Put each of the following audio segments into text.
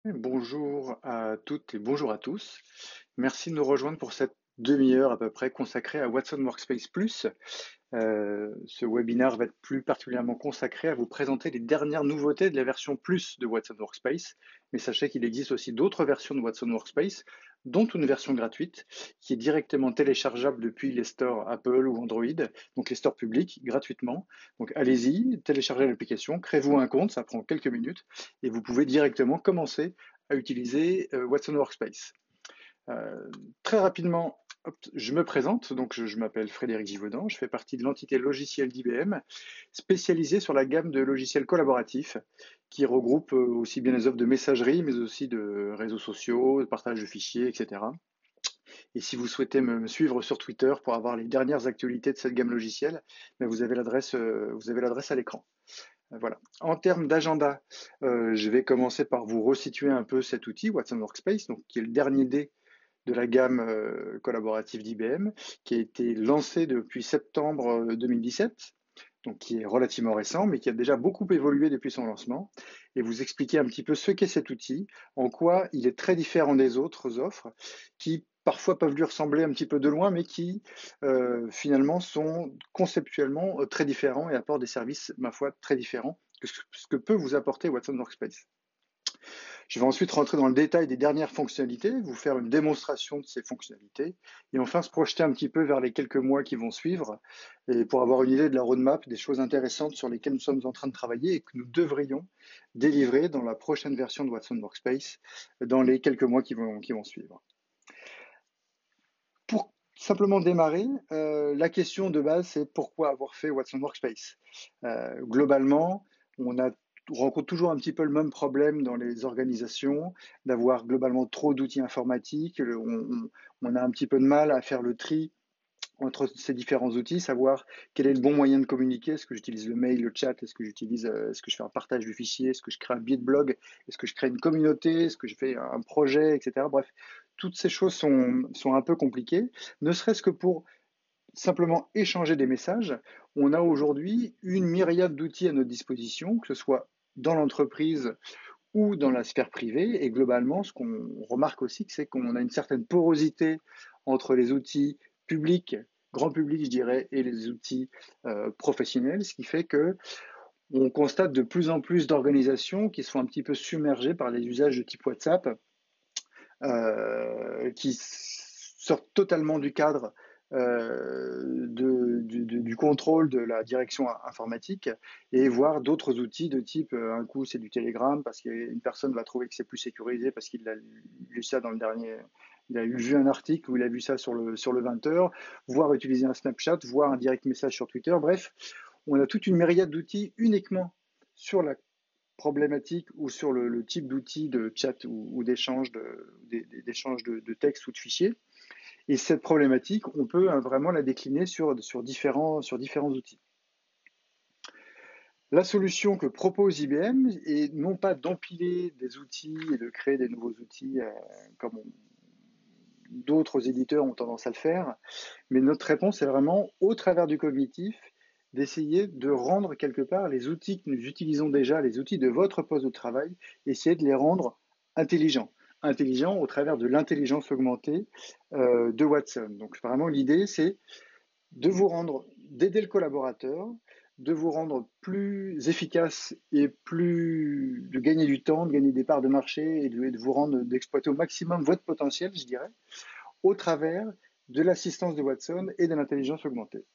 Bonjour à toutes et bonjour à tous. Merci de nous rejoindre pour cette demi-heure à peu près consacrée à Watson Workspace Plus. Ce webinaire va être plus particulièrement consacré à vous présenter les dernières nouveautés de la version Plus de Watson Workspace. Mais sachez qu'il existe aussi d'autres versions de Watson Workspace, dont une version gratuite qui est directement téléchargeable depuis les stores Apple ou Android, donc les stores publics, gratuitement. Donc allez-y, téléchargez l'application, créez-vous un compte, ça prend quelques minutes, et vous pouvez directement commencer à utiliser Watson Workspace. Euh, Très rapidement, hop, je me présente. Donc, je m'appelle Frédéric Givaudan. Je fais partie de l'entité logicielle d'IBM, spécialisée sur la gamme de logiciels collaboratifs qui regroupe aussi bien les offres de messagerie, mais aussi de réseaux sociaux, de partage de fichiers, etc. Et si vous souhaitez me suivre sur Twitter pour avoir les dernières actualités de cette gamme logicielle, ben vous avez l'adresse à l'écran. Voilà. En termes d'agenda, je vais commencer par vous resituer un peu cet outil, Watson Workspace, donc, qui est le dernier dé de la gamme collaborative d'IBM, qui a été lancé depuis septembre 2017, donc qui est relativement récent, mais qui a déjà beaucoup évolué depuis son lancement, et vous expliquer un petit peu ce qu'est cet outil, en quoi il est très différent des autres offres, qui parfois peuvent lui ressembler un petit peu de loin, mais qui finalement sont conceptuellement très différents et apportent des services, ma foi, très différents que ce que peut vous apporter Watson Workspace. Je vais ensuite rentrer dans le détail des dernières fonctionnalités, vous faire une démonstration de ces fonctionnalités et enfin se projeter un petit peu vers les quelques mois qui vont suivre et pour avoir une idée de la roadmap, des choses intéressantes sur lesquelles nous sommes en train de travailler et que nous devrions délivrer dans la prochaine version de Watson Workspace dans les quelques mois qui vont suivre. Pour simplement démarrer, la question de base, c'est pourquoi avoir fait Watson Workspace. Globalement, on rencontre toujours un petit peu le même problème dans les organisations, d'avoir globalement trop d'outils informatiques. On a un petit peu de mal à faire le tri entre ces différents outils, savoir quel est le bon moyen de communiquer. Est-ce que j'utilise le mail, le chat? Est-ce que je fais un partage du fichier? Est-ce que je crée un billet de blog? Est-ce que je crée une communauté? Est-ce que je fais un projet, etc. Bref, toutes ces choses sont un peu compliquées, ne serait-ce que pour simplement échanger des messages. On a aujourd'hui une myriade d'outils à notre disposition, que ce soit dans l'entreprise ou dans la sphère privée. Et globalement, ce qu'on remarque aussi, c'est qu'on a une certaine porosité entre les outils publics, grand public, je dirais, et les outils professionnels, ce qui fait que on constate de plus en plus d'organisations qui sont un petit peu submergées par les usages de type WhatsApp, qui sortent totalement du cadre du contrôle de la direction informatique et voir d'autres outils de type un coup c'est du Telegram parce qu'une personne va trouver que c'est plus sécurisé parce qu'il a lu ça dans le dernier, il a vu un article ou il a vu ça sur le 20h, voire utiliser un Snapchat, voire un direct message sur Twitter. Bref, on a toute une myriade d'outils uniquement sur la problématique ou sur le type d'outil de chat ou d'échange de texte ou de fichiers. Et cette problématique, on peut vraiment la décliner sur différents outils. La solution que propose IBM est non pas d'empiler des outils et de créer des nouveaux outils comme d'autres éditeurs ont tendance à le faire, mais notre réponse est vraiment, au travers du cognitif, d'essayer de rendre quelque part les outils que nous utilisons déjà, les outils de votre poste de travail, essayer de les rendre intelligents. Intelligents au travers de l'intelligence augmentée de Watson. Donc vraiment l'idée c'est de vous rendre, d'aider le collaborateur, de vous rendre plus efficace et de gagner du temps, de gagner des parts de marché et de vous rendre, d'exploiter au maximum votre potentiel, je dirais, au travers de l'assistance de Watson et de l'intelligence augmentée.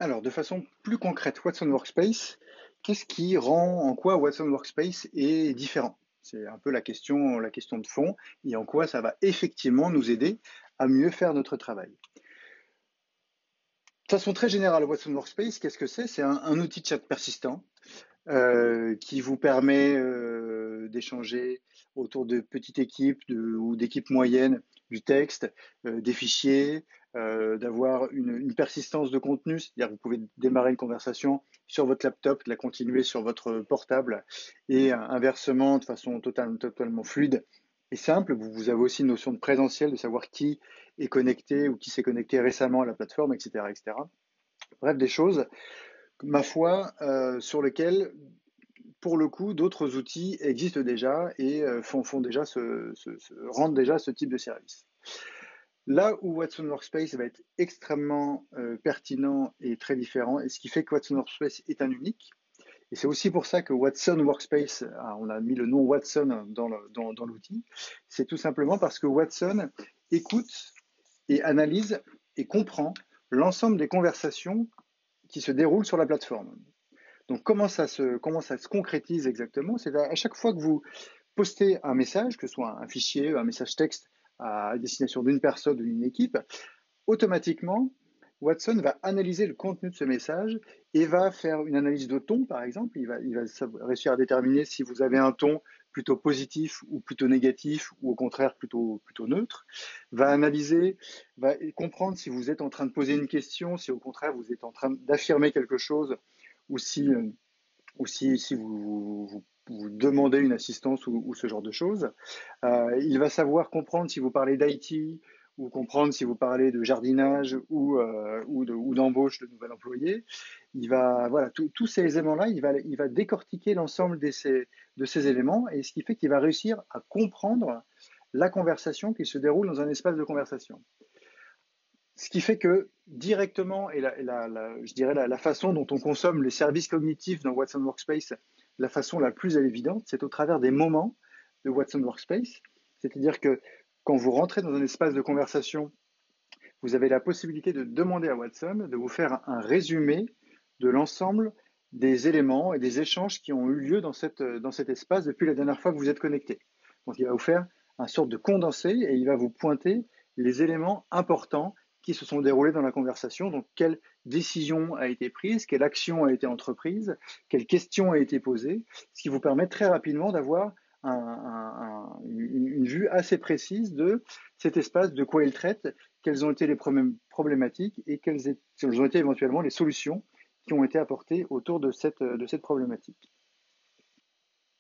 Alors, de façon plus concrète, Watson Workspace, qu'est-ce qui rend, en quoi Watson Workspace est différent? C'est un peu la question de fond et en quoi ça va effectivement nous aider à mieux faire notre travail. De façon très générale, Watson Workspace, qu'est-ce que c'est? C'est un outil de chat persistant qui vous permet d'échanger autour de petites équipes ou d'équipes moyennes du texte, des fichiers, d'avoir une persistance de contenu, c'est-à-dire que vous pouvez démarrer une conversation sur votre laptop, la continuer sur votre portable et inversement de façon totalement fluide et simple. Vous avez aussi une notion de présentiel, de savoir qui est connecté ou qui s'est connecté récemment à la plateforme, etc., etc. Bref, des choses, ma foi, sur lesquelles pour le coup, d'autres outils existent déjà et rendent déjà ce type de service. Là où Watson Workspace va être extrêmement pertinent et très différent, et ce qui fait que Watson Workspace est un unique, et c'est aussi pour ça que Watson Workspace, on a mis le nom Watson dans l'outil, c'est tout simplement parce que Watson écoute et analyse et comprend l'ensemble des conversations qui se déroulent sur la plateforme. Donc comment ça se concrétise exactement? C'est à chaque fois que vous postez un message, que ce soit un fichier, un message texte à destination d'une personne ou d'une équipe, automatiquement, Watson va analyser le contenu de ce message et va faire une analyse de ton, par exemple. Il va réussir à déterminer si vous avez un ton plutôt positif ou plutôt négatif ou au contraire plutôt neutre. Va analyser, va comprendre si vous êtes en train de poser une question, si au contraire vous êtes en train d'affirmer quelque chose ou si vous demandez une assistance ou ce genre de choses. Il va savoir comprendre si vous parlez d'IT ou comprendre si vous parlez de jardinage ou d'embauche de nouvel employé. Voilà, tous ces éléments-là, il va décortiquer l'ensemble de ces éléments, et ce qui fait qu'il va réussir à comprendre la conversation qui se déroule dans un espace de conversation. Ce qui fait que directement, et je dirais la façon dont on consomme les services cognitifs dans Watson Workspace, la façon la plus évidente, c'est au travers des moments de Watson Workspace. C'est-à-dire que quand vous rentrez dans un espace de conversation, vous avez la possibilité de demander à Watson de vous faire un résumé de l'ensemble des éléments et des échanges qui ont eu lieu dans cet espace depuis la dernière fois que vous êtes connecté. Donc il va vous faire un sorte de condensé et il va vous pointer les éléments importants qui se sont déroulés dans la conversation. Donc quelle décision a été prise, quelle action a été entreprise, quelle question a été posée, ce qui vous permet très rapidement d'avoir une vue assez précise de cet espace, de quoi il traite, quelles ont été les problématiques et quelles ont été éventuellement les solutions qui ont été apportées autour de cette problématique.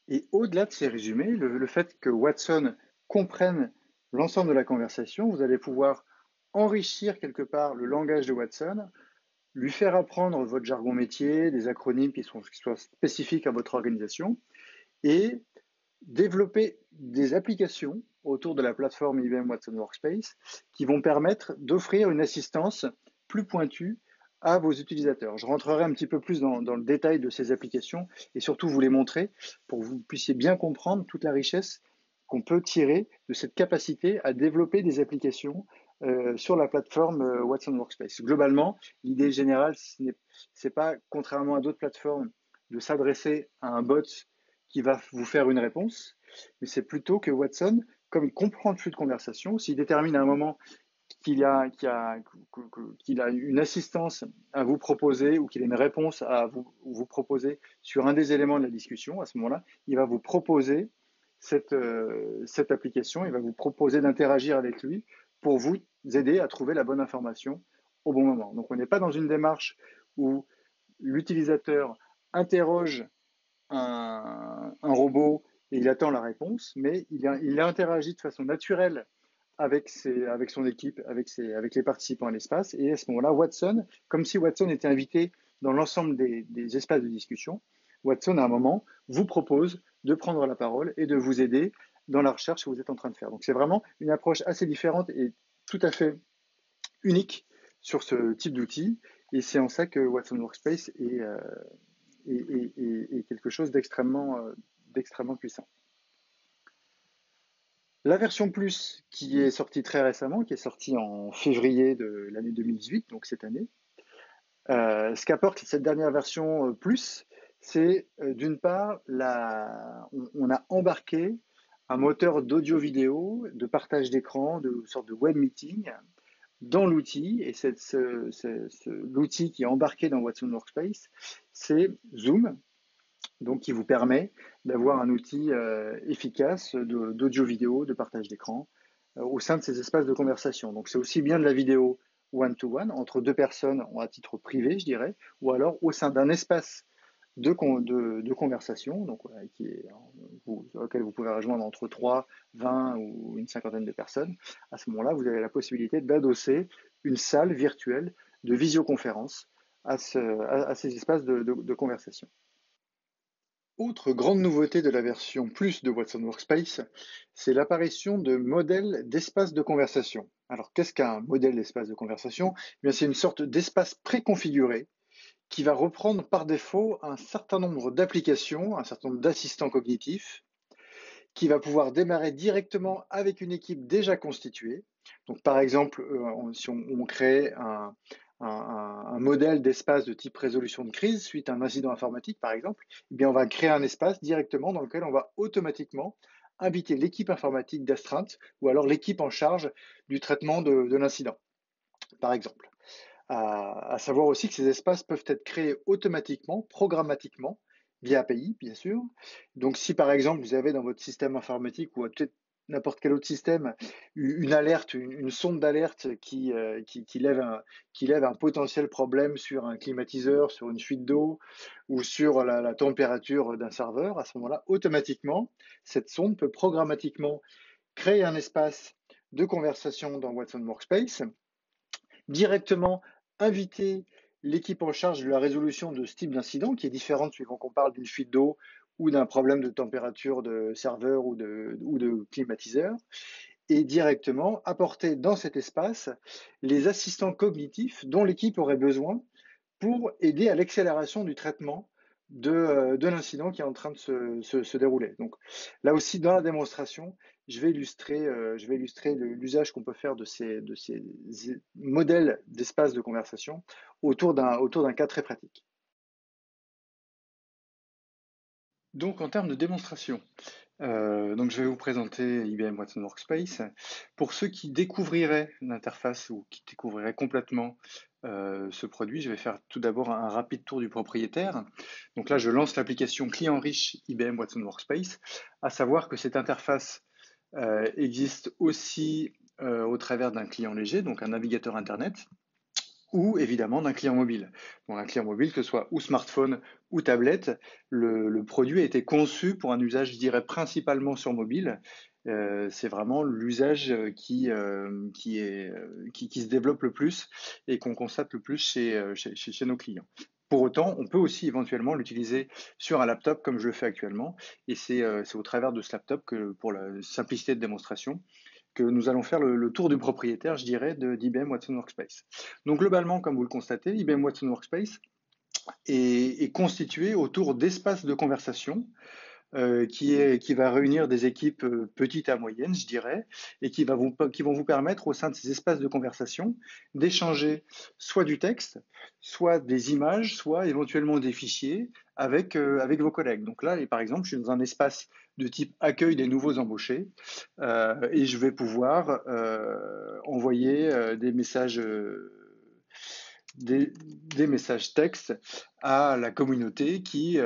Et au-delà de ces résumés, le fait que Watson comprenne l'ensemble de la conversation, vous allez pouvoir enrichir quelque part le langage de Watson, lui faire apprendre votre jargon métier, des acronymes qui soient spécifiques à votre organisation, et développer des applications autour de la plateforme IBM Watson Workspace qui vont permettre d'offrir une assistance plus pointue à vos utilisateurs. Je rentrerai un petit peu plus dans le détail de ces applications et surtout vous les montrer pour que vous puissiez bien comprendre toute la richesse qu'on peut tirer de cette capacité à développer des applications sur la plateforme Watson Workspace. Globalement, l'idée générale, c'est pas, contrairement à d'autres plateformes, de s'adresser à un bot qui va vous faire une réponse, mais c'est plutôt que Watson, comme il comprend le flux de conversation, s'il détermine à un moment qu'il a une assistance à vous proposer ou qu'il a une réponse à vous proposer sur un des éléments de la discussion, à ce moment-là, il va vous proposer cette application, il va vous proposer d'interagir avec lui pour vous aider à trouver la bonne information au bon moment. Donc on n'est pas dans une démarche où l'utilisateur interroge un robot et il attend la réponse, mais il interagit de façon naturelle avec son équipe, avec les participants à l'espace. Et à ce moment-là, Watson, comme si Watson était invité dans l'ensemble des espaces de discussion, Watson, à un moment, vous propose de prendre la parole et de vous aider dans la recherche que vous êtes en train de faire. Donc c'est vraiment une approche assez différente et tout à fait unique sur ce type d'outil. Et c'est en ça que Watson Workspace est quelque chose d'extrêmement puissant. La version Plus, qui est sortie très récemment, qui est sortie en février de l'année 2018, donc cette année, ce qu'apporte cette dernière version Plus, c'est d'une part, on a embarqué un moteur d'audio-vidéo, de partage d'écran, de sorte de web meeting dans l'outil. Et l'outil qui est embarqué dans Watson Workspace, c'est Zoom, donc qui vous permet d'avoir un outil efficace d'audio-vidéo, de partage d'écran au sein de ces espaces de conversation. Donc c'est aussi bien de la vidéo one-to-one, entre deux personnes à titre privé, je dirais, ou alors au sein d'un espace de conversation, donc, auquel vous pouvez rejoindre entre 3, 20 ou une cinquantaine de personnes. À ce moment-là, vous avez la possibilité d'adosser une salle virtuelle de visioconférence à ces espaces de conversation. Autre grande nouveauté de la version Plus de Watson Workspace, c'est l'apparition de modèles d'espace de conversation. Alors, qu'est-ce qu'un modèle d'espace de conversation? Eh bien, c'est une sorte d'espace préconfiguré qui va reprendre par défaut un certain nombre d'applications, un certain nombre d'assistants cognitifs, qui va pouvoir démarrer directement avec une équipe déjà constituée. Donc, par exemple, si on crée un modèle d'espace de type résolution de crise suite à un incident informatique, par exemple, eh bien, on va créer un espace directement dans lequel on va automatiquement inviter l'équipe informatique d'astreinte ou alors l'équipe en charge du traitement de l'incident, par exemple. À savoir aussi que ces espaces peuvent être créés automatiquement, programmatiquement, via API, bien sûr. Donc, si par exemple vous avez dans votre système informatique ou peut-être n'importe quel autre système une alerte, une sonde d'alerte qui lève un potentiel problème sur un climatiseur, sur une fuite d'eau ou sur la température d'un serveur, à ce moment-là, automatiquement, cette sonde peut programmatiquement créer un espace de conversation dans Watson Workspace, directement inviter l'équipe en charge de la résolution de ce type d'incident, qui est différente suivant qu'on parle d'une fuite d'eau ou d'un problème de température de serveur ou de climatiseur, et directement apporter dans cet espace les assistants cognitifs dont l'équipe aurait besoin pour aider à l'accélération du traitement de l'incident qui est en train de se dérouler. Donc là aussi, dans la démonstration, je vais illustrer l'usage qu'on peut faire de ces modèles d'espace de conversation autour d'un cas très pratique. Donc en termes de démonstration, donc je vais vous présenter IBM Watson Workspace. Pour ceux qui découvriraient l'interface ou qui découvriraient complètement ce produit, je vais faire tout d'abord un rapide tour du propriétaire. Donc là, je lance l'application client riche IBM Watson Workspace, à savoir que cette interface existe aussi au travers d'un client léger, donc un navigateur Internet, ou évidemment d'un client mobile. Donc un client mobile, que ce soit ou smartphone ou tablette, le produit a été conçu pour un usage, je dirais, principalement sur mobile. C'est vraiment l'usage qui se développe le plus et qu'on constate le plus chez nos clients. Pour autant, on peut aussi éventuellement l'utiliser sur un laptop comme je le fais actuellement. Et c'est au travers de ce laptop que, pour la simplicité de démonstration, que nous allons faire le tour du propriétaire, je dirais, d'IBM Watson Workspace. Donc globalement, comme vous le constatez, IBM Watson Workspace est constitué autour d'espaces de conversation qui va réunir des équipes petites à moyennes, je dirais, et qui vont vous permettre, au sein de ces espaces de conversation, d'échanger soit du texte, soit des images, soit éventuellement des fichiers avec vos collègues. Donc là, par exemple, je suis dans un espace de type accueil des nouveaux embauchés et je vais pouvoir envoyer des messages textes à la communauté qui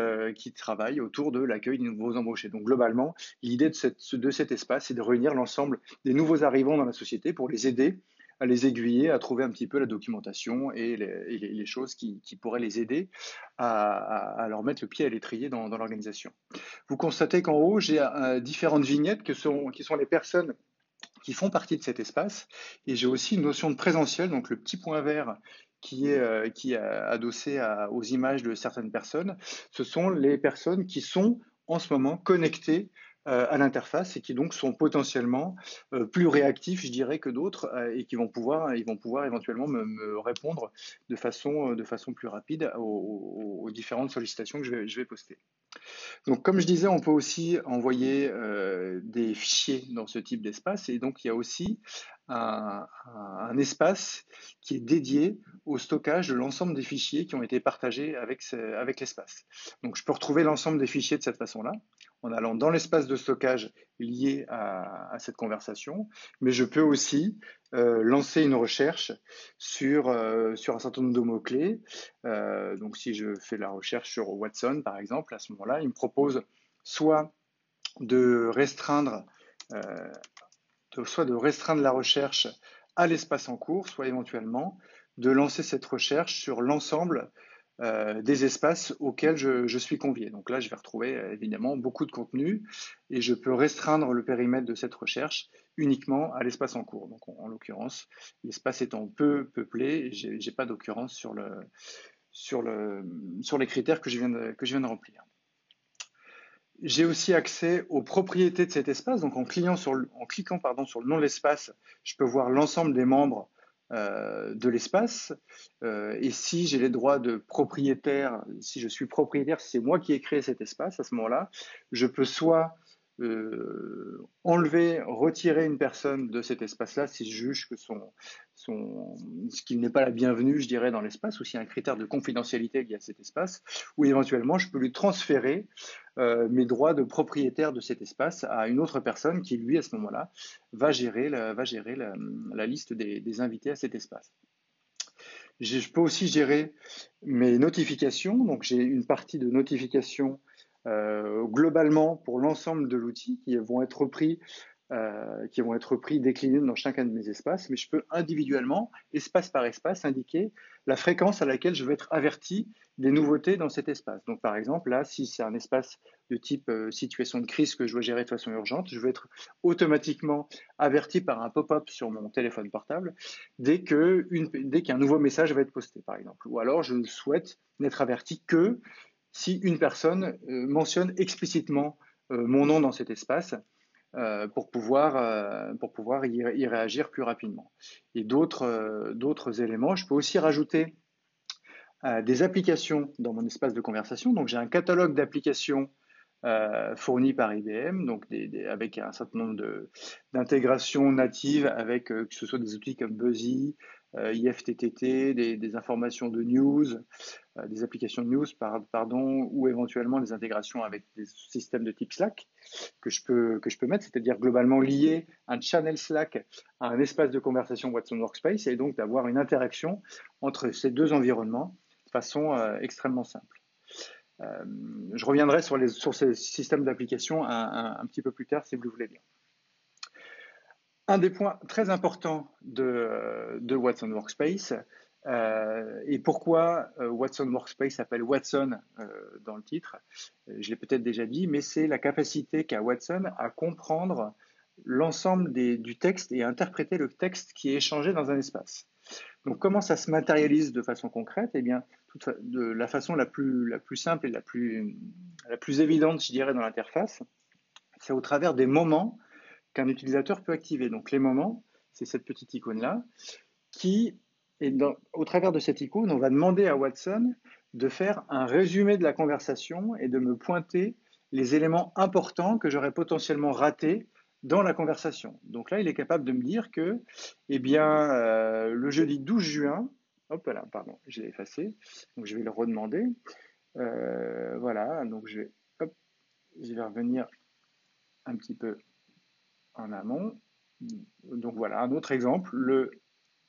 travaille autour de l'accueil des nouveaux embauchés. Donc globalement, l'idée de cet espace, c'est de réunir l'ensemble des nouveaux arrivants dans la société pour les aider à les aiguiller, à trouver un petit peu la documentation et les choses qui pourraient les aider à leur mettre le pied à l'étrier dans l'organisation. Vous constatez qu'en haut, j'ai différentes vignettes qui sont les personnes qui font partie de cet espace. Et j'ai aussi une notion de présentiel, donc le petit point vert qui est adossé aux images de certaines personnes. Ce sont les personnes qui sont en ce moment connectées à l'interface et qui donc sont potentiellement plus réactifs, je dirais, que d'autres et ils vont pouvoir éventuellement me répondre de façon plus rapide aux différentes sollicitations que je vais poster. Donc, comme je disais, on peut aussi envoyer des fichiers dans ce type d'espace et donc il y a aussi un espace qui est dédié au stockage de l'ensemble des fichiers qui ont été partagés avec l'espace. Donc, je peux retrouver l'ensemble des fichiers de cette façon-là en allant dans l'espace de stockage lié à cette conversation, mais je peux aussi lancer une recherche sur un certain nombre de mots-clés. Donc, si je fais la recherche sur Watson, par exemple, à ce moment-là, il me propose soit de restreindre, euh, la recherche à l'espace en cours, soit éventuellement de lancer cette recherche sur l'ensemble des espaces auxquels je suis convié. Donc là, je vais retrouver évidemment beaucoup de contenu et je peux restreindre le périmètre de cette recherche uniquement à l'espace en cours. Donc en l'occurrence, l'espace étant peu peuplé, j'ai pas d'occurrence sur les critères que je viens de remplir. J'ai aussi accès aux propriétés de cet espace. Donc en cliquant sur le nom de l'espace, je peux voir l'ensemble des membres de l'espace. Et si j'ai les droits de propriétaire, si je suis propriétaire, si c'est moi qui ai créé cet espace, à ce moment-là, je peux soit enlever, retirer une personne de cet espace-là si je juge que ce qu'il n'est pas la bienvenue, je dirais, dans l'espace, ou s'il y a un critère de confidentialité lié à cet espace, ou éventuellement je peux lui transférer mes droits de propriétaire de cet espace à une autre personne qui, lui, à ce moment-là, va gérer la liste des invités à cet espace. Je peux aussi gérer mes notifications. Donc, j'ai une partie de notifications globalement pour l'ensemble de l'outil qui vont être repris, déclinés dans chacun de mes espaces, mais je peux individuellement, espace par espace, indiquer la fréquence à laquelle je veux être averti des nouveautés dans cet espace. Donc par exemple, là, si c'est un espace de type situation de crise que je dois gérer de façon urgente, je veux être automatiquement averti par un pop-up sur mon téléphone portable dès qu'un nouveau message va être posté, par exemple. Ou alors, je souhaite n'être averti que si une personne mentionne explicitement mon nom dans cet espace pour pouvoir y réagir plus rapidement. Et d'autres éléments, je peux aussi rajouter des applications dans mon espace de conversation. Donc j'ai un catalogue d'applications fournies par IBM, donc avec un certain nombre d'intégrations natives avec que ce soit des outils comme Buzzy, IFTTT, des informations de news, des applications de news, pardon, ou éventuellement des intégrations avec des systèmes de type Slack que je peux mettre, c'est-à-dire globalement lier un channel Slack à un espace de conversation Watson Workspace et donc d'avoir une interaction entre ces deux environnements de façon extrêmement simple. Je reviendrai sur ces systèmes d'application un petit peu plus tard si vous le voulez bien. Un des points très importants de Watson Workspace, et pourquoi Watson Workspace s'appelle Watson dans le titre, je l'ai peut-être déjà dit, mais c'est la capacité qu'a Watson à comprendre l'ensemble du texte et à interpréter le texte qui est échangé dans un espace. Donc comment ça se matérialise de façon concrète? Eh bien, de la façon la plus simple et la plus évidente, je dirais, dans l'interface, c'est au travers des moments qu'un utilisateur peut activer. Donc les moments, c'est cette petite icône-là, au travers de cette icône, on va demander à Watson de faire un résumé de la conversation et de me pointer les éléments importants que j'aurais potentiellement ratés dans la conversation. Donc là, il est capable de me dire que, eh bien, le jeudi 12 juin, hop là, pardon, je l'ai effacé, donc je vais le redemander. Voilà, donc je vais revenir un petit peu en amont. Donc voilà, un autre exemple,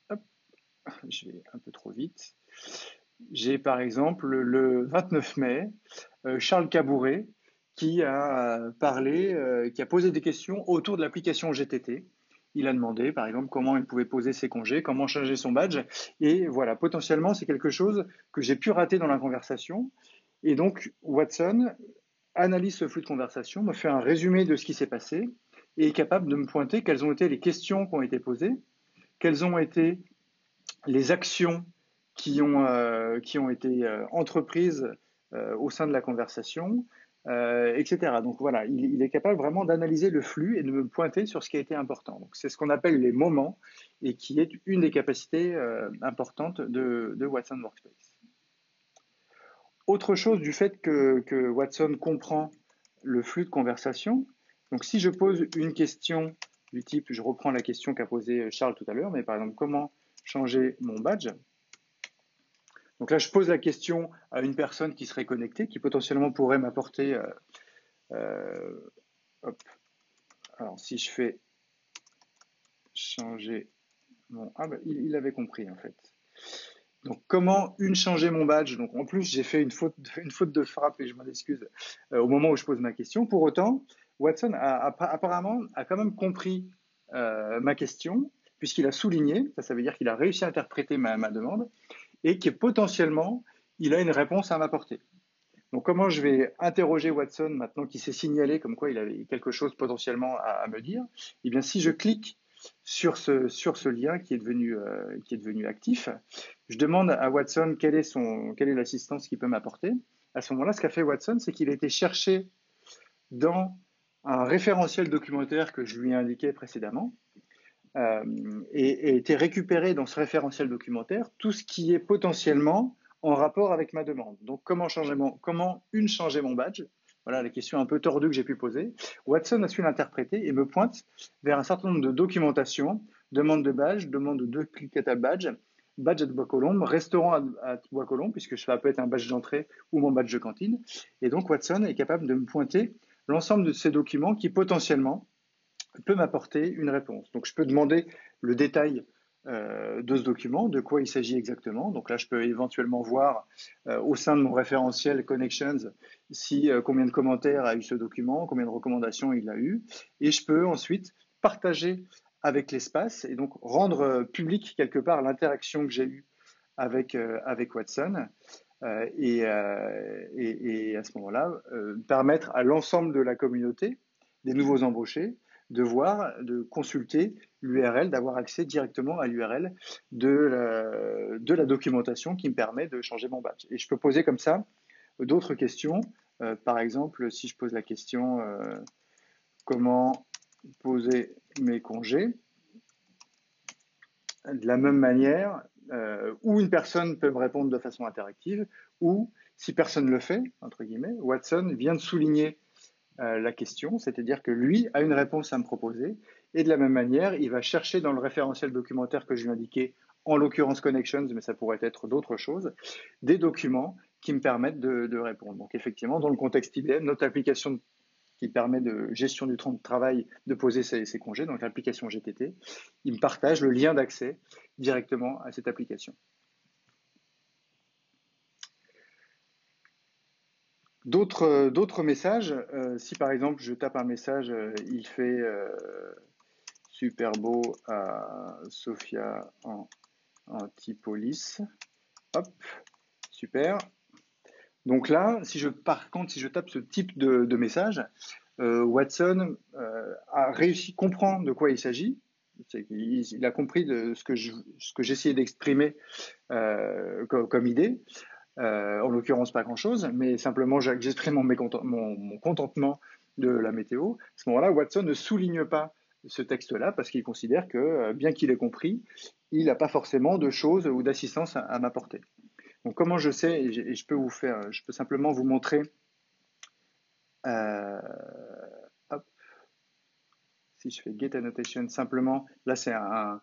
hop, je vais un peu trop vite. J'ai par exemple le 29 mai, Charles Cabouret qui a parlé, qui a posé des questions autour de l'application GTT. Il a demandé, par exemple, comment il pouvait poser ses congés, comment changer son badge. Et voilà, potentiellement, c'est quelque chose que j'ai pu rater dans la conversation. Et donc, Watson analyse ce flux de conversation, me fait un résumé de ce qui s'est passé et est capable de me pointer quelles ont été les questions qui ont été posées, quelles ont été les actions qui ont été entreprises au sein de la conversation, etc. Donc voilà, il est capable vraiment d'analyser le flux et de me pointer sur ce qui a été important. Donc c'est ce qu'on appelle les moments et qui est une des capacités importantes de Watson Workspace. Autre chose du fait que Watson comprend le flux de conversation, donc si je pose une question du type, je reprends la question qu'a posée Charles tout à l'heure, mais par exemple, comment changer mon badge? Donc là, je pose la question à une personne qui serait connectée, qui potentiellement pourrait m'apporter. Hop. Alors, si je fais changer mon. Ah, bah, il avait compris en fait. Donc, comment changer mon badge? Donc, en plus, j'ai fait une faute de frappe et je m'en excuse au moment où je pose ma question. Pour autant, Watson apparemment a quand même compris ma question, puisqu'il a souligné, ça veut dire qu'il a réussi à interpréter ma demande, et que potentiellement, il a une réponse à m'apporter. Donc, comment je vais interroger Watson maintenant qu'il s'est signalé comme quoi il avait quelque chose potentiellement à me dire? Eh bien, si je clique sur ce lien qui est devenu actif, je demande à Watson quelle est l'assistance qu'il peut m'apporter. À ce moment-là, ce qu'a fait Watson, c'est qu'il a été chercher dans un référentiel documentaire que je lui ai indiqué précédemment et été récupéré dans ce référentiel documentaire tout ce qui est potentiellement en rapport avec ma demande. Donc, comment changer mon badge? Voilà la question un peu tordue que j'ai pu poser. Watson a su l'interpréter et me pointe vers un certain nombre de documentations, demande de badge, demande de duplicate badge, badge à Bois-Colombes, restaurant à Bois-Colombes, puisque ça peut être un badge d'entrée ou mon badge de cantine. Et donc, Watson est capable de me pointer l'ensemble de ces documents qui potentiellement peut m'apporter une réponse. Donc, je peux demander le détail de ce document, de quoi il s'agit exactement. Donc là, je peux éventuellement voir au sein de mon référentiel Connections si combien de commentaires a eu ce document, combien de recommandations il a eu. Et je peux ensuite partager avec l'espace et donc rendre public quelque part l'interaction que j'ai eue avec Watson. Et à ce moment-là, permettre à l'ensemble de la communauté, des nouveaux embauchés, de voir, de consulter l'URL, d'avoir accès directement à l'URL de la documentation qui me permet de changer mon badge. Et je peux poser comme ça d'autres questions. Par exemple, si je pose la question comment poser mes congés, de la même manière, où une personne peut me répondre de façon interactive, ou si personne ne le fait, entre guillemets, Watson vient de souligner la question, c'est-à-dire que lui a une réponse à me proposer, et de la même manière, il va chercher dans le référentiel documentaire que je lui ai indiqué, en l'occurrence Connections, mais ça pourrait être d'autres choses, des documents qui me permettent de répondre. Donc effectivement, dans le contexte IBM, notre application qui permet de gestion du temps de travail de poser ses congés, donc l'application GTT, il me partage le lien d'accès directement à cette application. D'autres messages, si par exemple je tape un message, il fait super beau à Sophia en Antipolis, hop, super. Donc là, par contre, si je tape ce type de message, Watson a réussi, comprend de quoi il s'agit. Il a compris ce que j'essayais d'exprimer comme idée. En l'occurrence, pas grand-chose, mais simplement j'exprime mon contentement de la météo. À ce moment-là, Watson ne souligne pas ce texte-là parce qu'il considère que, bien qu'il ait compris, il n'a pas forcément de choses ou d'assistance à m'apporter. Donc, comment je sais, et je peux simplement vous montrer, euh, hop, si je fais get annotation, simplement, là c'est un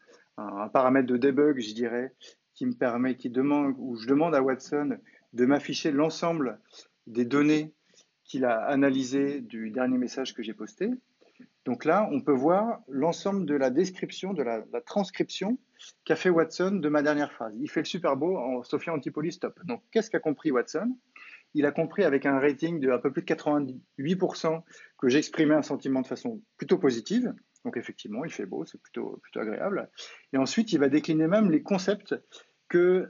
paramètre de debug, je dirais, qui où je demande à Watson de m'afficher l'ensemble des données qu'il a analysées du dernier message que j'ai posté. Donc là, on peut voir l'ensemble de la description, de la transcription qu'a fait Watson de ma dernière phrase. Il fait le super beau en Sophia Antipolis top. Donc, qu'est-ce qu'a compris Watson? Il a compris avec un rating de un peu plus de 88% que j'exprimais un sentiment de façon plutôt positive. Donc effectivement, il fait beau, c'est plutôt agréable. Et ensuite, il va décliner même les concepts que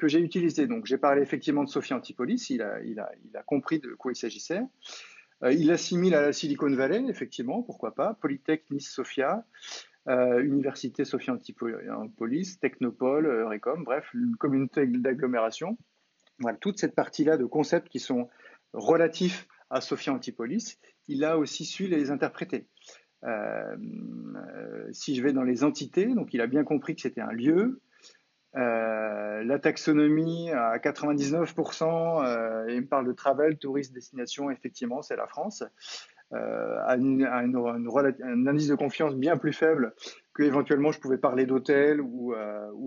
j'ai utilisés. Donc j'ai parlé effectivement de Sophia Antipolis, il a compris de quoi il s'agissait. Il assimile à la Silicon Valley, effectivement, pourquoi pas. Polytech, Nice, Sophia, Université Sophia Antipolis, Technopole, Recom, bref, une communauté d'agglomération. Voilà, toute cette partie-là de concepts qui sont relatifs à Sophia Antipolis, il a aussi su les interpréter. Si je vais dans les entités, donc il a bien compris que c'était un lieu. La taxonomie à 99%, il me parle de travel, tourisme, destination, effectivement, c'est la France. Un indice de confiance bien plus faible que éventuellement je pouvais parler d'hôtels ou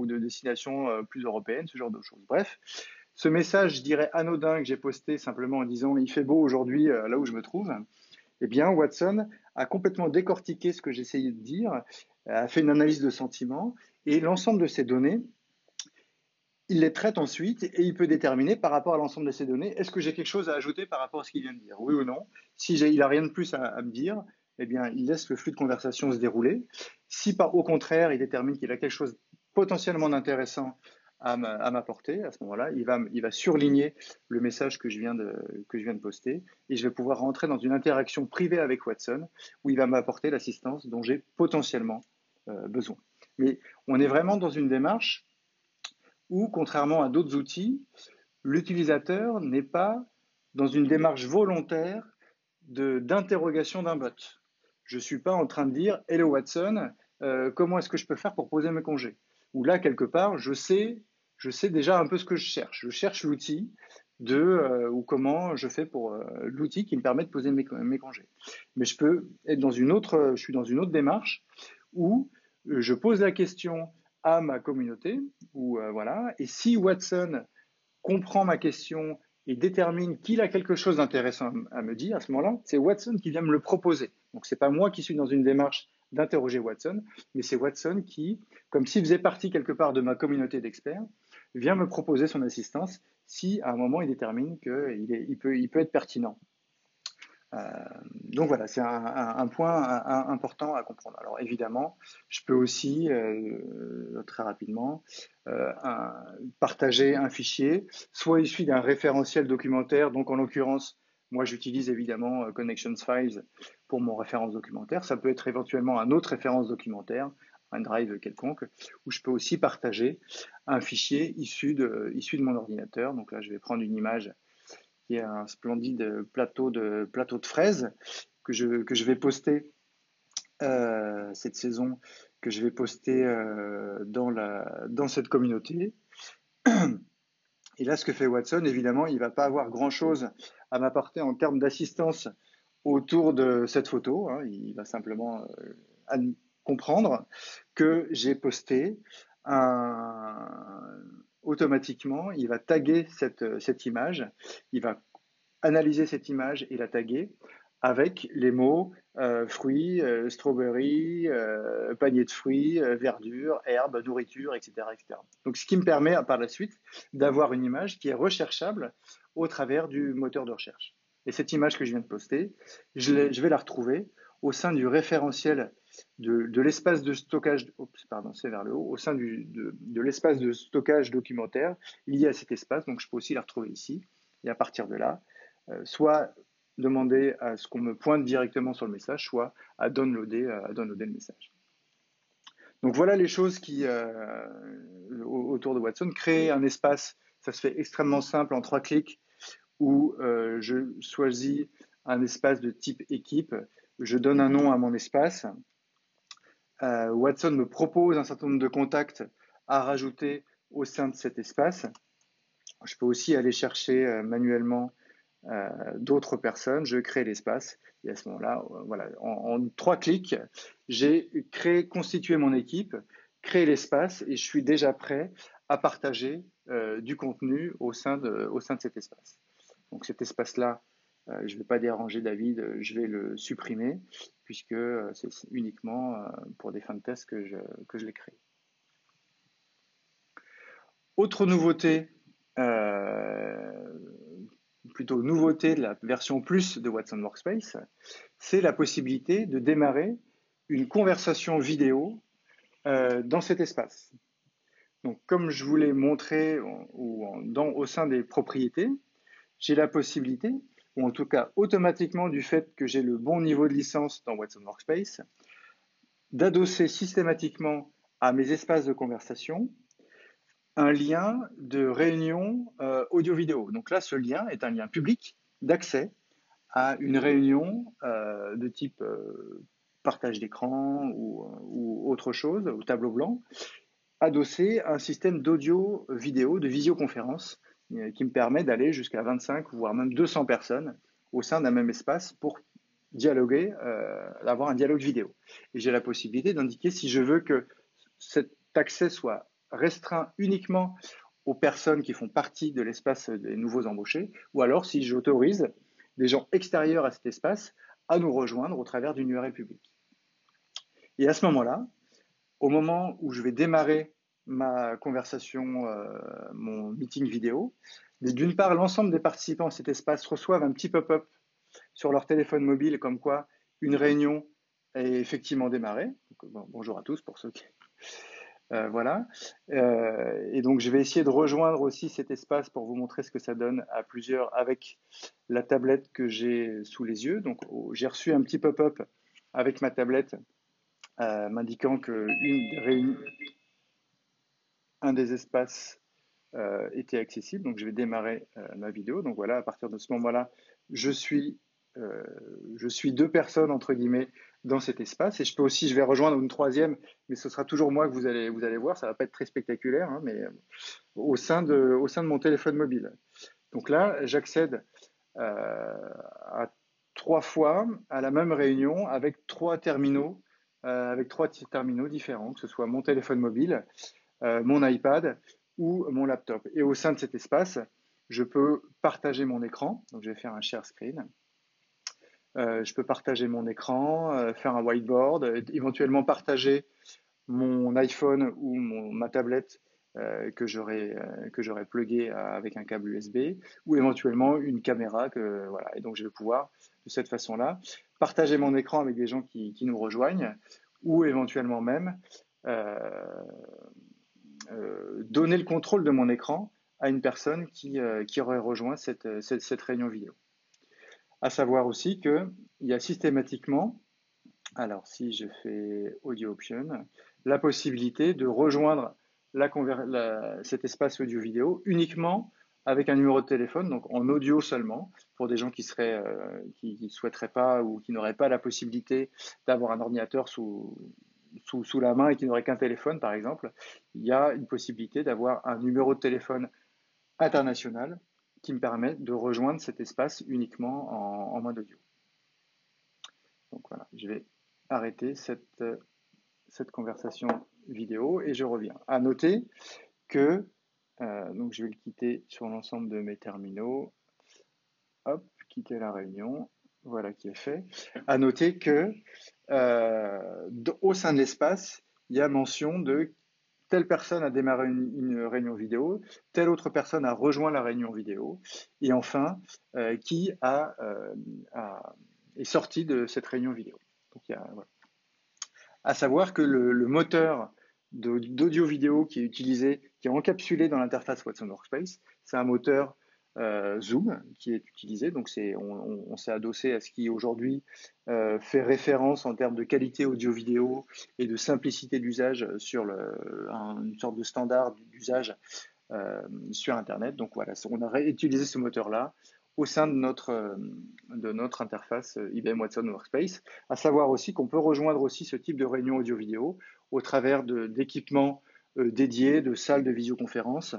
de destinations plus européennes, ce genre de choses. Bref, ce message, je dirais anodin, que j'ai posté simplement en disant il fait beau aujourd'hui là où je me trouve, eh bien Watson a complètement décortiqué ce que j'essayais de dire, a fait une analyse de sentiment et l'ensemble de ces données, il les traite ensuite et il peut déterminer par rapport à l'ensemble de ces données, est-ce que j'ai quelque chose à ajouter par rapport à ce qu'il vient de dire, oui ou non. Si il n'a rien de plus à me dire, eh bien il laisse le flux de conversation se dérouler. Si au contraire il détermine qu'il a quelque chose potentiellement d'intéressant à m'apporter, à ce moment-là, il va surligner le message que je viens de poster et je vais pouvoir rentrer dans une interaction privée avec Watson où il va m'apporter l'assistance dont j'ai potentiellement besoin. Mais on est vraiment dans une démarche où, contrairement à d'autres outils, l'utilisateur n'est pas dans une démarche volontaire d'interrogation d'un bot. Je ne suis pas en train de dire Hello Watson, comment est-ce que je peux faire pour poser mes congés? Ou là, quelque part, je sais déjà un peu ce que je cherche. Je cherche l'outil ou comment je fais pour l'outil qui me permet de poser mes congés. Mais je peux être je suis dans une autre démarche où je pose la question à ma communauté, voilà, et si Watson comprend ma question et détermine qu'il a quelque chose d'intéressant à me dire, à ce moment-là, c'est Watson qui vient me le proposer. Donc, ce n'est pas moi qui suis dans une démarche d'interroger Watson, mais c'est Watson qui, comme s'il faisait partie quelque part de ma communauté d'experts, vient me proposer son assistance si à un moment il détermine qu'il peut être pertinent. Euh, donc voilà, c'est un point important à comprendre. Alors évidemment, je peux aussi, très rapidement, partager un fichier, soit issu d'un référentiel documentaire, donc en l'occurrence, moi j'utilise évidemment Connections Files pour mon référence documentaire, ça peut être éventuellement un autre référence documentaire, un drive quelconque, où je peux aussi partager un fichier issu de mon ordinateur. Donc là, je vais prendre une image qui est un splendide plateau de fraises que je vais poster cette saison, que je vais poster dans cette communauté. Et là, ce que fait Watson, évidemment, il ne va pas avoir grand-chose à m'apporter en termes d'assistance autour de cette photo, hein. Il va simplement comprendre que j'ai posté automatiquement, il va taguer cette image, il va analyser cette image et la taguer avec les mots fruits, strawberry, panier de fruits, verdure, herbe, nourriture, etc., etc. Donc, ce qui me permet par la suite d'avoir une image qui est recherchable au travers du moteur de recherche. Et cette image que je viens de poster, je vais la retrouver au sein du référentiel de l'espace de stockage, pardon, c'est vers le haut, au sein de l'espace de stockage documentaire lié à cet espace. Donc, je peux aussi la retrouver ici. Et à partir de là, soit demander à ce qu'on me pointe directement sur le message, soit à downloader le message. Donc voilà les choses autour de Watson. Créer un espace, ça se fait extrêmement simple en 3 clics, où je choisis un espace de type équipe, je donne un nom à mon espace. Watson me propose un certain nombre de contacts à rajouter au sein de cet espace. Je peux aussi aller chercher manuellement d'autres personnes, je crée l'espace et à ce moment-là, voilà, en 3 clics, j'ai constitué mon équipe, créé l'espace et je suis déjà prêt à partager du contenu au sein de cet espace. Donc cet espace-là, je ne vais pas déranger David, je vais le supprimer puisque c'est uniquement pour des fins de test que je l'ai créé. Autre nouveauté, plutôt nouveauté de la version plus de Watson Workspace, c'est la possibilité de démarrer une conversation vidéo dans cet espace. Donc, comme je vous l'ai montré au sein des propriétés, j'ai la possibilité, ou en tout cas automatiquement du fait que j'ai le bon niveau de licence dans Watson Workspace, d'adosser systématiquement à mes espaces de conversation un lien de réunion audio-vidéo. Donc là, ce lien est un lien public d'accès à une réunion de type partage d'écran ou autre chose, ou tableau blanc, adossé à un système d'audio-vidéo, de visioconférence, qui me permet d'aller jusqu'à 25, voire même 200 personnes au sein d'un même espace pour dialoguer, avoir un dialogue vidéo. Et j'ai la possibilité d'indiquer si je veux que cet accès soit restreint uniquement aux personnes qui font partie de l'espace des nouveaux embauchés, ou alors si j'autorise des gens extérieurs à cet espace à nous rejoindre au travers d'une URL publique. Et à ce moment-là, au moment où je vais démarrer ma conversation, mon meeting vidéo, d'une part, l'ensemble des participants à cet espace reçoivent un petit pop-up sur leur téléphone mobile comme quoi une réunion est effectivement démarrée. Donc, bon, bonjour à tous pour ceux qui... voilà. Et donc, je vais essayer de rejoindre aussi cet espace pour vous montrer ce que ça donne à plusieurs avec la tablette que j'ai sous les yeux. Donc, j'ai reçu un petit pop-up avec ma tablette m'indiquant un des espaces était accessible. Donc, je vais démarrer ma vidéo. Donc, voilà, à partir de ce moment-là, je suis je suis deux personnes, entre guillemets, dans cet espace. Et je vais rejoindre une troisième, mais ce sera toujours moi que vous allez voir. Ça va pas être très spectaculaire, hein, mais au sein de mon téléphone mobile. Donc là, j'accède à trois fois à la même réunion avec trois terminaux différents, que ce soit mon téléphone mobile, mon iPad ou mon laptop. Et au sein de cet espace, je peux partager mon écran. Donc, je vais faire un share screen. Je peux partager mon écran, faire un whiteboard, éventuellement partager mon iPhone ou ma tablette que j'aurais plugué avec un câble USB ou éventuellement une caméra voilà. Et donc je vais pouvoir de cette façon-là partager mon écran avec des gens qui nous rejoignent ou éventuellement même euh, donner le contrôle de mon écran à une personne qui aurait rejoint cette réunion vidéo. À savoir aussi qu'il y a systématiquement, alors si je fais Audio Option, la possibilité de rejoindre cet espace audio-vidéo uniquement avec un numéro de téléphone, donc en audio seulement, pour des gens qui souhaiteraient pas ou qui n'auraient pas la possibilité d'avoir un ordinateur sous la main et qui n'auraient qu'un téléphone, par exemple. Il y a une possibilité d'avoir un numéro de téléphone international qui me permet de rejoindre cet espace uniquement en mode audio. Donc voilà, je vais arrêter cette conversation vidéo et je reviens. À noter que, donc je vais le quitter sur l'ensemble de mes terminaux. Hop, quitter la réunion. Voilà qui est fait. À noter que au sein de l'espace, il y a mention de telle personne a démarré une réunion vidéo, telle autre personne a rejoint la réunion vidéo, et enfin, qui est sorti de cette réunion vidéo. Donc, voilà. À savoir que le moteur d'audio-vidéo qui est utilisé, qui est encapsulé dans l'interface Watson Workspace, c'est un moteur Zoom qui est utilisé. Donc on s'est adossé à ce qui aujourd'hui fait référence en termes de qualité audio-vidéo et de simplicité d'usage sur une sorte de standard d'usage sur Internet. Donc voilà, on a réutilisé ce moteur-là au sein de notre interface IBM Watson Workspace. À savoir aussi qu'on peut rejoindre aussi ce type de réunion audio-vidéo au travers d'équipements dédiés, de salles de visioconférence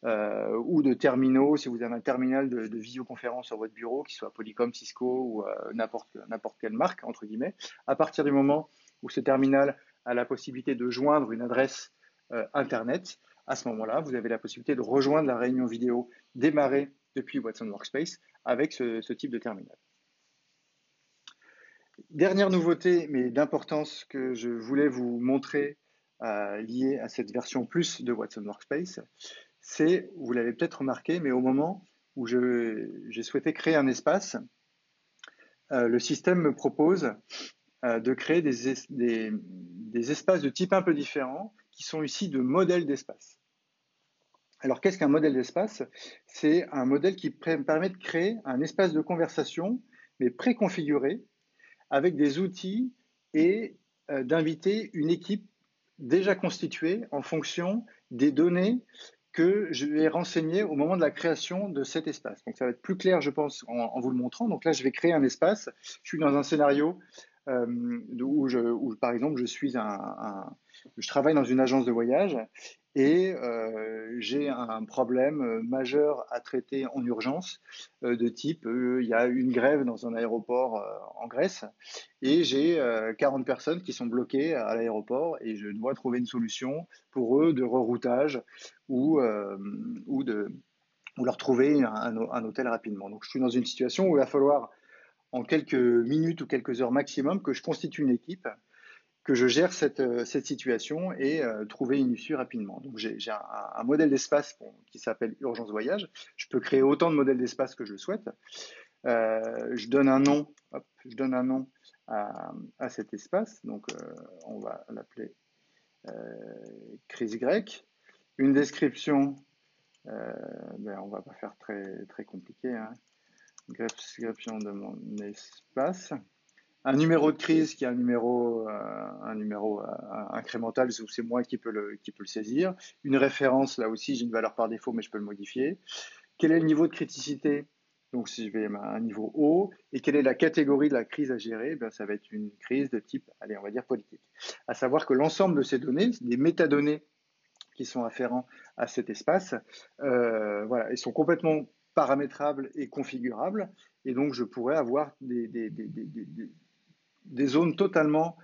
ou de terminaux, si vous avez un terminal de visioconférence sur votre bureau, qu'il soit Polycom, Cisco ou n'importe quelle marque, entre guillemets. À partir du moment où ce terminal a la possibilité de joindre une adresse Internet, à ce moment-là, vous avez la possibilité de rejoindre la réunion vidéo démarrée depuis Watson Workspace avec ce type de terminal. Dernière nouveauté, mais d'importance que je voulais vous montrer liée à cette version plus de Watson Workspace, c'est, vous l'avez peut-être remarqué, mais au moment où j'ai souhaité créer un espace, le système me propose de créer des espaces de type un peu différent qui sont ici de modèles d'espace. Alors, qu'est-ce qu'un modèle d'espace? C'est un modèle qui permet de créer un espace de conversation, mais préconfiguré, avec des outils et d'inviter une équipe déjà constituée en fonction des données que je vais renseigner au moment de la création de cet espace. Donc, ça va être plus clair, je pense, en vous le montrant. Donc là, je vais créer un espace. Je suis dans un scénario où, par exemple, je travaille dans une agence de voyage et j'ai un problème majeur à traiter en urgence de type il y a une grève dans un aéroport en Grèce et j'ai 40 personnes qui sont bloquées à l'aéroport et je dois trouver une solution pour eux de reroutage ou leur trouver un hôtel rapidement. Donc je suis dans une situation où il va falloir en quelques minutes ou quelques heures maximum que je constitue une équipe, que je gère cette situation et trouver une issue rapidement. Donc j'ai un modèle d'espace qui s'appelle Urgence Voyage. Je peux créer autant de modèles d'espace que je le souhaite. Je donne un nom, à cet espace. Donc on va l'appeler crise grecque. Une description, on va pas faire très, très compliqué, hein. Description de mon espace. Un numéro de crise qui est un numéro incrémental, c'est moi qui peut le saisir. Une référence, là aussi, j'ai une valeur par défaut, mais je peux le modifier. Quel est le niveau de criticité Donc, si je vais à un niveau haut, et quelle est la catégorie de la crise à gérer? Eh ça va être une crise de type, allez, on va dire politique. À savoir que l'ensemble de ces données, des métadonnées qui sont afférents à cet espace, voilà, ils sont complètement paramétrables et configurables. Et donc, je pourrais avoir des zones totalement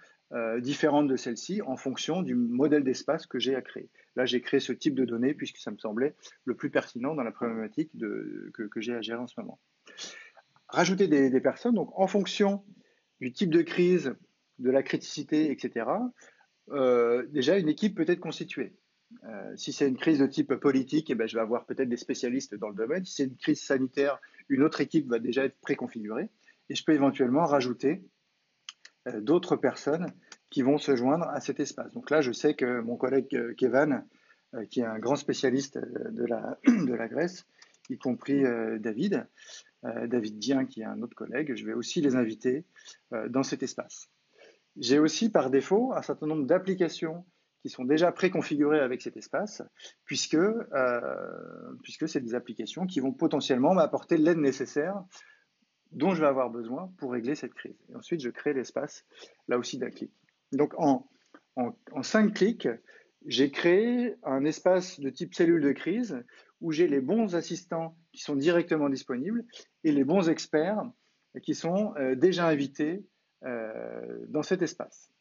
différentes de celles-ci en fonction du modèle d'espace que j'ai à créer. Là, j'ai créé ce type de données puisque ça me semblait le plus pertinent dans la problématique que j'ai à gérer en ce moment. Rajouter des personnes, donc en fonction du type de crise, de la criticité, etc., déjà une équipe peut être constituée. Si c'est une crise de type politique, eh ben, je vais avoir peut-être des spécialistes dans le domaine. Si c'est une crise sanitaire, une autre équipe va déjà être préconfigurée. Et je peux éventuellement rajouter d'autres personnes qui vont se joindre à cet espace. Donc là, je sais que mon collègue Kevin, qui est un grand spécialiste de la Grèce, y compris David Dien, qui est un autre collègue, je vais aussi les inviter dans cet espace. J'ai aussi par défaut un certain nombre d'applications qui sont déjà préconfigurées avec cet espace, puisque c'est des applications qui vont potentiellement m'apporter l'aide nécessaire dont je vais avoir besoin pour régler cette crise. Et ensuite, je crée l'espace, là aussi d'un clic. Donc, en 5 clics, j'ai créé un espace de type cellule de crise où j'ai les bons assistants qui sont directement disponibles et les bons experts qui sont déjà invités dans cet espace.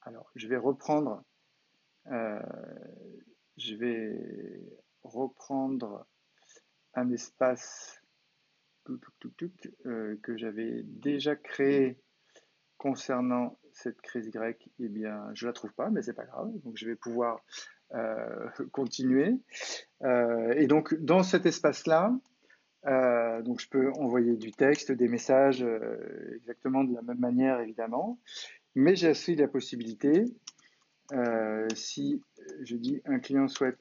Alors, je vais reprendre un espace que j'avais déjà créé concernant cette crise grecque. Eh bien, je la trouve pas, mais c'est pas grave. Donc, je vais pouvoir continuer. Et donc, dans cet espace-là, donc je peux envoyer du texte, des messages, exactement de la même manière, évidemment. Mais j'ai aussi la possibilité, si je dis un client souhaite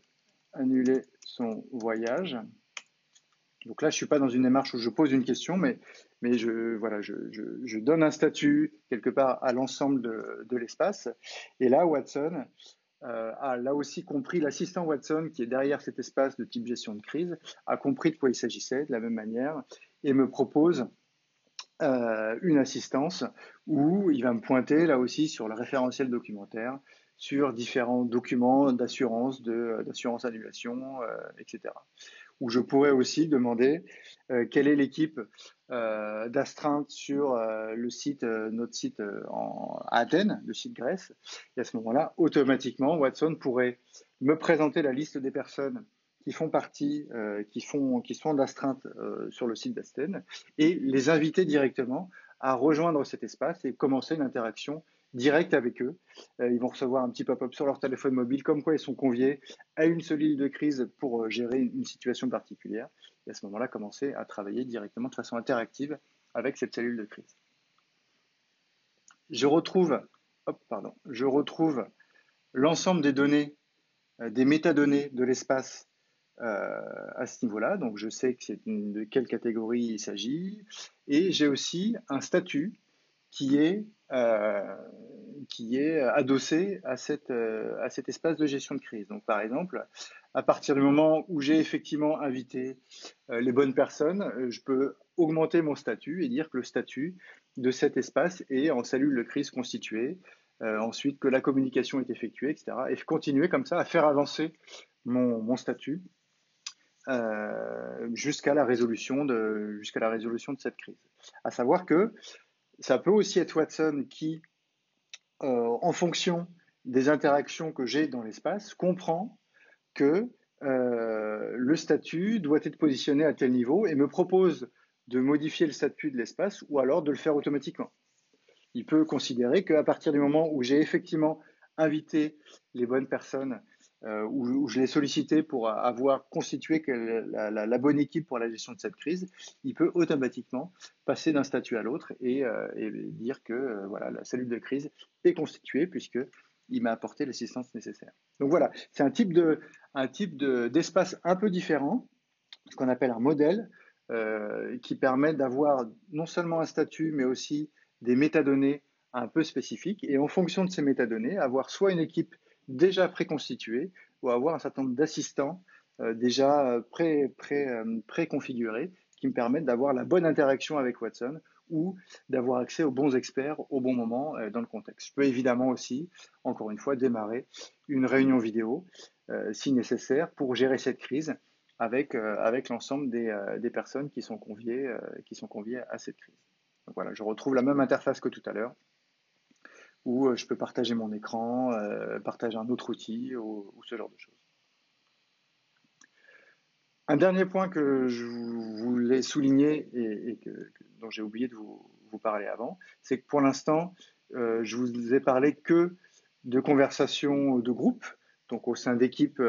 annuler son voyage. Donc là, je ne suis pas dans une démarche où je pose une question, mais je donne un statut quelque part à l'ensemble de l'espace. Et là, Watson a là aussi compris, l'assistant Watson qui est derrière cet espace de type gestion de crise, a compris de quoi il s'agissait de la même manière et me propose une assistance où il va me pointer là aussi sur le référentiel documentaire, sur différents documents d'assurance annulation, etc. Où je pourrais aussi demander quelle est l'équipe d'astreinte sur notre site à Athènes, le site Grèce. Et à ce moment-là, automatiquement, Watson pourrait me présenter la liste des personnes qui font partie, qui sont d'astreinte sur le site d'Athènes et les inviter directement à rejoindre cet espace et commencer une interaction directe avec eux. Ils vont recevoir un petit pop-up sur leur téléphone mobile comme quoi ils sont conviés à une cellule de crise pour gérer une situation particulière et à ce moment-là commencer à travailler directement de façon interactive avec cette cellule de crise. Je retrouve l'ensemble des données, des métadonnées de l'espace à ce niveau-là. Donc, je sais que de quelle catégorie il s'agit. Et j'ai aussi un statut qui est, euh, qui est adossé à cet espace de gestion de crise. Donc, par exemple, à partir du moment où j'ai effectivement invité les bonnes personnes, je peux augmenter mon statut et dire que le statut de cet espace est en cellule de crise constituée, ensuite que la communication est effectuée, etc. Et continuer comme ça à faire avancer mon statut jusqu'à la résolution de cette crise. À savoir que ça peut aussi être Watson qui, en fonction des interactions que j'ai dans l'espace, comprend que le statut doit être positionné à tel niveau et me propose de modifier le statut de l'espace ou alors de le faire automatiquement. Il peut considérer qu'à partir du moment où j'ai effectivement invité les bonnes personnes, où je l'ai sollicité pour avoir constitué la bonne équipe pour la gestion de cette crise, il peut automatiquement passer d'un statut à l'autre et dire que voilà, la cellule de crise est constituée puisqu'il m'a apporté l'assistance nécessaire. Donc voilà, c'est d'espace un peu différent, ce qu'on appelle un modèle, qui permet d'avoir non seulement un statut, mais aussi des métadonnées un peu spécifiques. Et en fonction de ces métadonnées, avoir soit une équipe déjà préconstituée ou avoir un certain nombre d'assistants déjà préconfigurés qui me permettent d'avoir la bonne interaction avec Watson ou d'avoir accès aux bons experts au bon moment dans le contexte. Je peux évidemment aussi, encore une fois, démarrer une réunion vidéo si nécessaire pour gérer cette crise avec l'ensemble des personnes qui sont conviées à cette crise. Donc voilà, je retrouve la même interface que tout à l'heure où je peux partager mon écran, partager un autre outil ou ce genre de choses. Un dernier point que je voulais souligner et dont j'ai oublié de vous parler avant, c'est que pour l'instant, je vous ai parlé que de conversations de groupe, donc au sein d'équipes,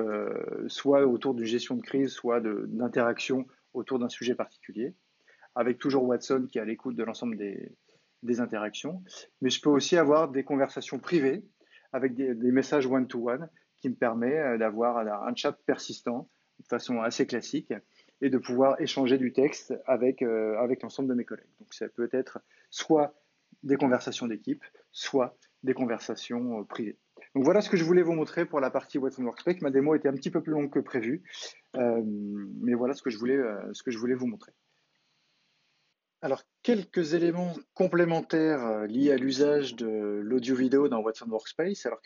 soit autour d'une gestion de crise, soit d'interaction autour d'un sujet particulier, avec toujours Watson qui est à l'écoute de l'ensemble des interactions. Mais je peux aussi avoir des conversations privées avec des messages one-to-one qui me permet d'avoir un chat persistant de façon assez classique et de pouvoir échanger du texte avec l'ensemble de mes collègues. Donc ça peut être soit des conversations d'équipe, soit des conversations privées. Donc voilà ce que je voulais vous montrer pour la partie Watson Workspace. Ma démo était un petit peu plus longue que prévu, mais voilà ce que je voulais vous montrer. Alors, quelques éléments complémentaires liés à l'usage de l'audio-vidéo dans Watson Workspace. Alors,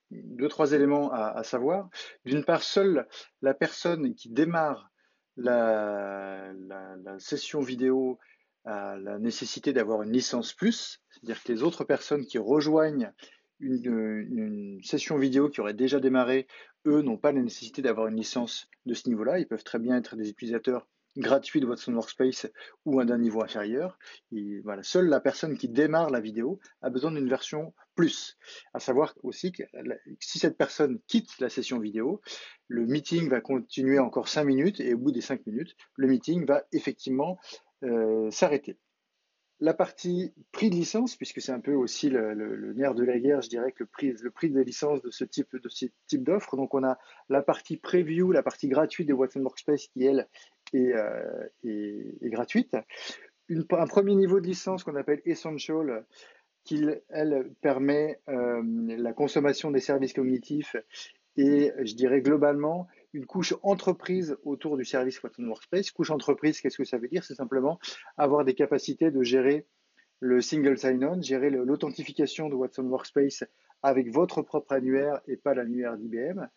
deux, trois éléments à savoir. D'une part, seule la personne qui démarre la session vidéo a la nécessité d'avoir une licence plus, c'est-à-dire que les autres personnes qui rejoignent une session vidéo qui aurait déjà démarré, eux, n'ont pas la nécessité d'avoir une licence de ce niveau-là. Ils peuvent très bien être des utilisateurs gratuits de Watson Workspace ou d'un niveau inférieur. Et voilà, seule la personne qui démarre la vidéo a besoin d'une version plus. À savoir aussi que si cette personne quitte la session vidéo, le meeting va continuer encore 5 minutes et au bout des 5 minutes, le meeting va effectivement s'arrêter. La partie prix de licence, puisque c'est un peu aussi le nerf de la guerre, je dirais que le prix des licences de ce type d'offre. Donc on a la partie preview, la partie gratuite de Watson Workspace qui, elle, est gratuite. Un premier niveau de licence qu'on appelle Essential, qui, elle, permet la consommation des services cognitifs et, je dirais globalement, une couche entreprise autour du service Watson Workspace. Couche entreprise, qu'est-ce que ça veut dire? C'est simplement avoir des capacités de gérer le single sign-on, gérer l'authentification de Watson Workspace avec votre propre annuaire et pas l'annuaire d'IBM,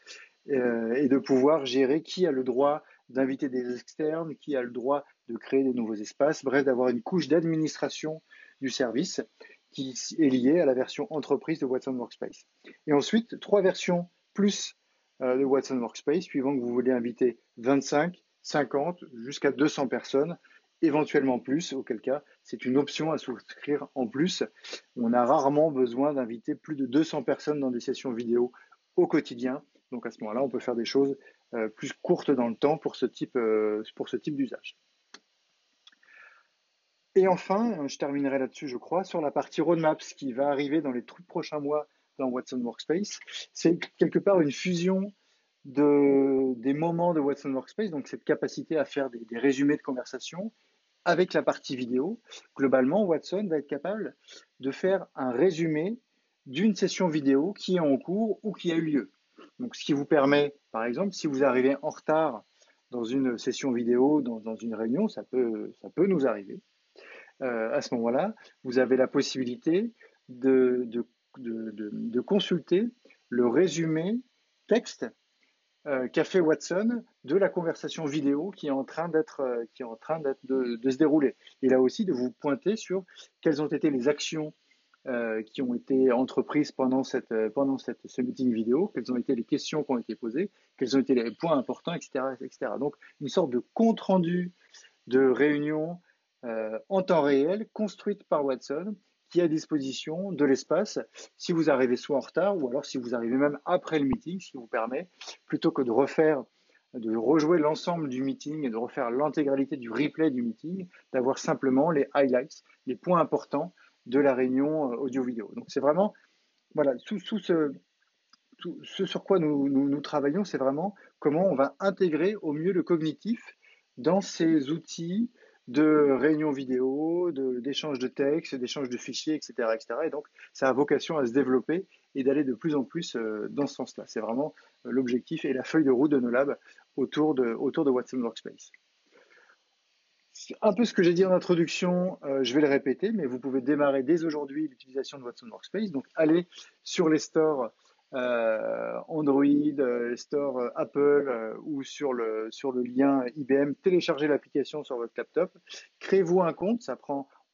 et de pouvoir gérer qui a le droit d'inviter des externes, qui a le droit de créer des nouveaux espaces, bref, d'avoir une couche d'administration du service qui est liée à la version entreprise de Watson Workspace. Et ensuite, 3 versions plus de Watson Workspace, suivant que vous voulez inviter 25, 50, jusqu'à 200 personnes, éventuellement plus, auquel cas c'est une option à souscrire en plus. On a rarement besoin d'inviter plus de 200 personnes dans des sessions vidéo au quotidien. Donc à ce moment-là, on peut faire des choses plus courtes dans le temps pour ce type d'usage. Et enfin, je terminerai là-dessus, je crois, sur la partie roadmap, ce qui va arriver dans les prochains mois dans Watson Workspace. C'est quelque part une fusion des moments de Watson Workspace, donc cette capacité à faire des résumés de conversation avec la partie vidéo. Globalement, Watson va être capable de faire un résumé d'une session vidéo qui est en cours ou qui a eu lieu. Donc, ce qui vous permet, par exemple, si vous arrivez en retard dans une session vidéo, dans une réunion, ça peut nous arriver. À ce moment-là, vous avez la possibilité de consulter le résumé texte qu'a fait Watson de la conversation vidéo qui est en train de se dérouler. Et là aussi, de vous pointer sur quelles ont été les actions qui ont été entreprises pendant ce meeting vidéo, quelles ont été les questions qui ont été posées, quels ont été les points importants, etc., etc. Donc, une sorte de compte-rendu de réunion en temps réel, construite par Watson, qui est à disposition de l'espace si vous arrivez soit en retard ou alors si vous arrivez même après le meeting, ce qui vous permet, plutôt que de rejouer l'ensemble du meeting et de refaire l'intégralité du replay du meeting, d'avoir simplement les highlights, les points importants de la réunion audio-vidéo. Donc c'est vraiment, voilà, ce sur quoi nous travaillons, c'est vraiment comment on va intégrer au mieux le cognitif dans ces outils de réunion vidéo, d'échange de texte, d'échange de fichiers, etc., etc. Et donc, ça a vocation à se développer et d'aller de plus en plus dans ce sens-là. C'est vraiment l'objectif et la feuille de route de nos labs autour de Watson Workspace. Un peu ce que j'ai dit en introduction, je vais le répéter, mais vous pouvez démarrer dès aujourd'hui l'utilisation de Watson Workspace. Donc, allez sur les stores Android, les stores Apple ou sur le lien IBM, téléchargez l'application sur votre laptop, créez-vous un compte,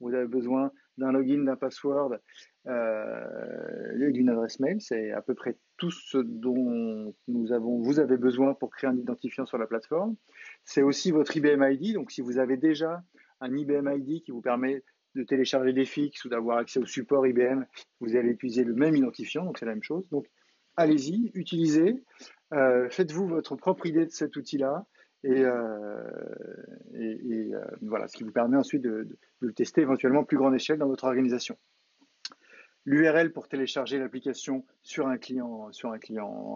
vous avez besoin d'un login, d'un password et d'une adresse mail. C'est à peu près tout ce dont vous avez besoin pour créer un identifiant sur la plateforme. C'est aussi votre IBM ID. Donc, si vous avez déjà un IBM ID qui vous permet de télécharger des fixes ou d'avoir accès au support IBM, vous allez utiliser le même identifiant. Donc, c'est la même chose. Donc, allez-y, utilisez. Faites-vous votre propre idée de cet outil-là. Et voilà, ce qui vous permet ensuite de le tester éventuellement à plus grande échelle dans votre organisation. L'URL pour télécharger l'application sur un client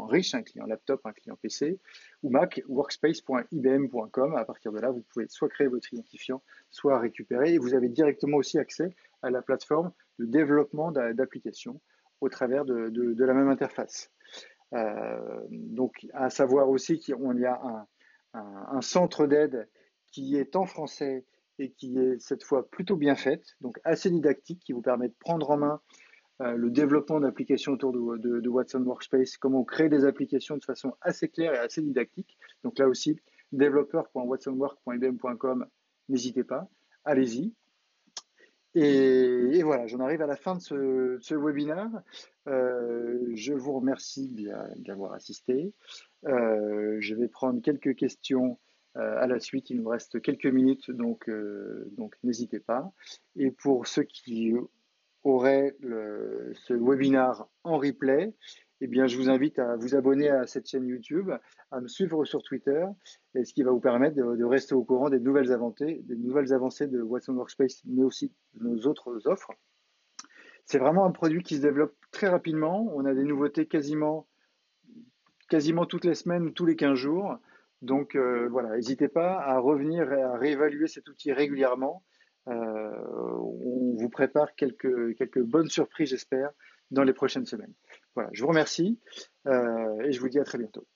riche, un client laptop, un client PC ou Mac, workspace.ibm.com. À partir de là, vous pouvez soit créer votre identifiant, soit récupérer. Et vous avez directement aussi accès à la plateforme de développement d'applications au travers de la même interface. Donc, à savoir aussi qu'il y a un centre d'aide qui est en français et qui est cette fois plutôt bien faite, donc assez didactique, qui vous permet de prendre en main le développement d'applications autour de Watson Workspace, comment créer des applications de façon assez claire et assez didactique. Donc là aussi, developer.watsonwork.ibm.com, n'hésitez pas, allez-y. Et voilà, j'en arrive à la fin de ce webinaire. Je vous remercie d'y avoir assisté. Je vais prendre quelques questions à la suite. Il nous reste quelques minutes, donc n'hésitez pas. Et pour ceux qui auraient ce webinaire en replay, eh bien, je vous invite à vous abonner à cette chaîne YouTube, à me suivre sur Twitter, et ce qui va vous permettre de rester au courant des nouvelles avancées de Watson Workspace, mais aussi de nos autres offres. C'est vraiment un produit qui se développe très rapidement. On a des nouveautés quasiment toutes les semaines ou tous les 15 jours. Donc voilà, n'hésitez pas à revenir et à réévaluer cet outil régulièrement. On vous prépare quelques bonnes surprises, j'espère, dans les prochaines semaines. Voilà, je vous remercie et je vous dis à très bientôt.